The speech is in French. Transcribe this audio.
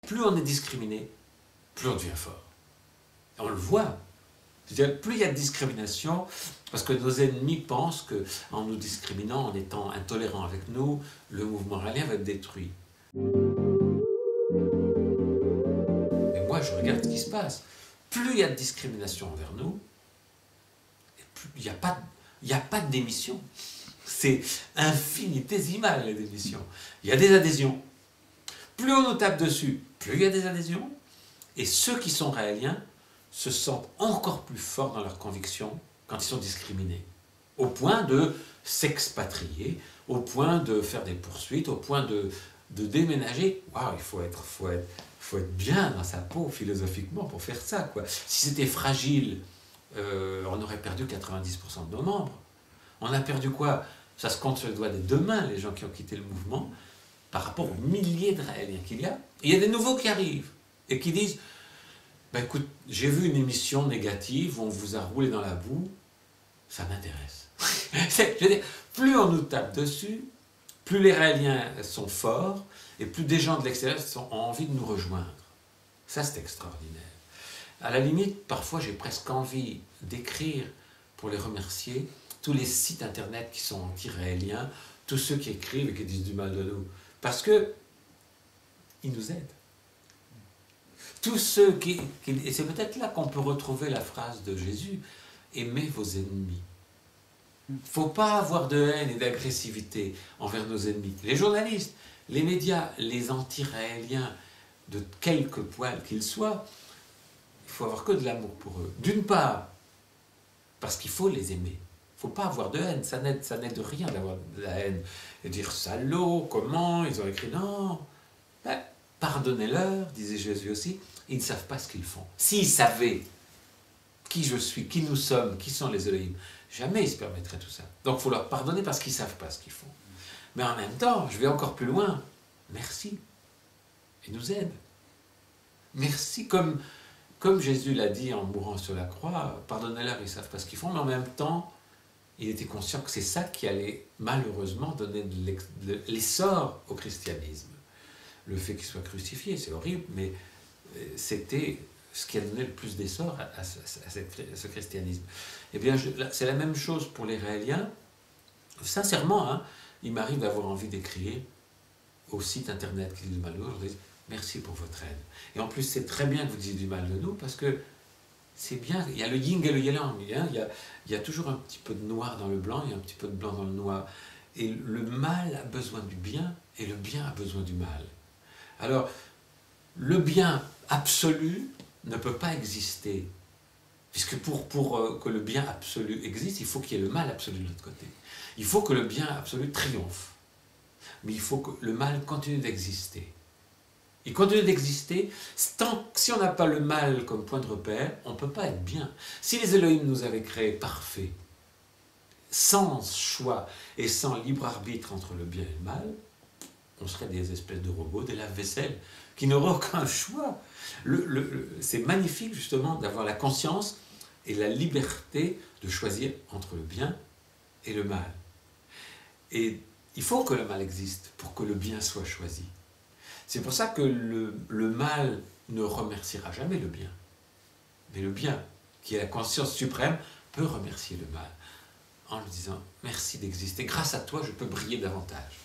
plus on est discriminé, plus on devient fort. Et on le voit. C'est-à-dire, plus il y a de discrimination, parce que nos ennemis pensent qu'en nous discriminant, en étant intolérants avec nous, le mouvement raélien va être détruit. Et moi, je regarde ce qui se passe. Plus il y a de discrimination envers nous, et plus il n'y a pas de démission. C'est infinitésimal, les démissions. Il y a des adhésions. Plus on nous tape dessus, plus il y a des adhésions. Et ceux qui sont raéliens se sentent encore plus forts dans leurs convictions quand ils sont discriminés. Au point de s'expatrier, au point de faire des poursuites, au point de déménager. Waouh, il faut être bien dans sa peau philosophiquement pour faire ça, quoi. Si c'était fragile, on aurait perdu 90% de nos membres. On a perdu quoi? Ça se compte sur le doigt des deux mains, les gens qui ont quitté le mouvement, par rapport aux milliers de Raéliens qu'il y a. Et il y a des nouveaux qui arrivent et qui disent ben écoute, j'ai vu une émission négative où on vous a roulé dans la boue, ça m'intéresse. Je veux dire, plus on nous tape dessus, plus les Raéliens sont forts et plus des gens de l'extérieur ont envie de nous rejoindre. Ça, c'est extraordinaire. À la limite, parfois, j'ai presque envie d'écrire pour les remercier tous les sites internet qui sont anti-raéliens, tous ceux qui écrivent et qui disent du mal de nous. Parce que ils nous aident. Tous ceux qui et c'est peut-être là qu'on peut retrouver la phrase de Jésus, aimez vos ennemis. Il ne faut pas avoir de haine et d'agressivité envers nos ennemis. Les journalistes, les médias, les anti-raéliens, de quelque poil qu'ils soient, il faut avoir que de l'amour pour eux. D'une part, parce qu'il faut les aimer. Il ne faut pas avoir de haine, ça n'aide rien d'avoir de la haine. Et dire salaud, comment, ils ont écrit non. Ben, pardonnez-leur, disait Jésus aussi, ils ne savent pas ce qu'ils font. S'ils savaient qui je suis, qui nous sommes, qui sont les Elohim, jamais ils se permettraient tout ça. Donc il faut leur pardonner parce qu'ils ne savent pas ce qu'ils font. Mais en même temps, je vais encore plus loin. Merci. Ils nous aident. Merci, comme Jésus l'a dit en mourant sur la croix, pardonnez-leur, ils ne savent pas ce qu'ils font, mais en même temps, il était conscient que c'est ça qui allait malheureusement donner de l'essor au christianisme. Le fait qu'il soit crucifié, c'est horrible, mais c'était ce qui a donné le plus d'essor à ce christianisme. Eh bien, c'est la même chose pour les Raéliens. Sincèrement, hein, il m'arrive d'avoir envie d'écrire au site internet qui dit du mal de nous, je dis merci pour votre aide. Et en plus, c'est très bien que vous disiez du mal de nous, parce que c'est bien, il y a le yin et le yang, hein, il y a toujours un petit peu de noir dans le blanc, il y a un petit peu de blanc dans le noir. Et le mal a besoin du bien, et le bien a besoin du mal. Alors, le bien absolu ne peut pas exister, puisque pour que le bien absolu existe, il faut qu'il y ait le mal absolu de l'autre côté. Il faut que le bien absolu triomphe, mais il faut que le mal continue d'exister. Il continue d'exister, si on n'a pas le mal comme point de repère, on ne peut pas être bien. Si les Elohim nous avaient créés parfaits, sans choix et sans libre arbitre entre le bien et le mal, on serait des espèces de robots, des lave-vaisselle, qui n'auraient aucun choix. C'est magnifique justement d'avoir la conscience et la liberté de choisir entre le bien et le mal. Et il faut que le mal existe pour que le bien soit choisi. C'est pour ça que le mal ne remerciera jamais le bien. Mais le bien, qui est la conscience suprême, peut remercier le mal en lui disant « Merci d'exister, grâce à toi je peux briller davantage ».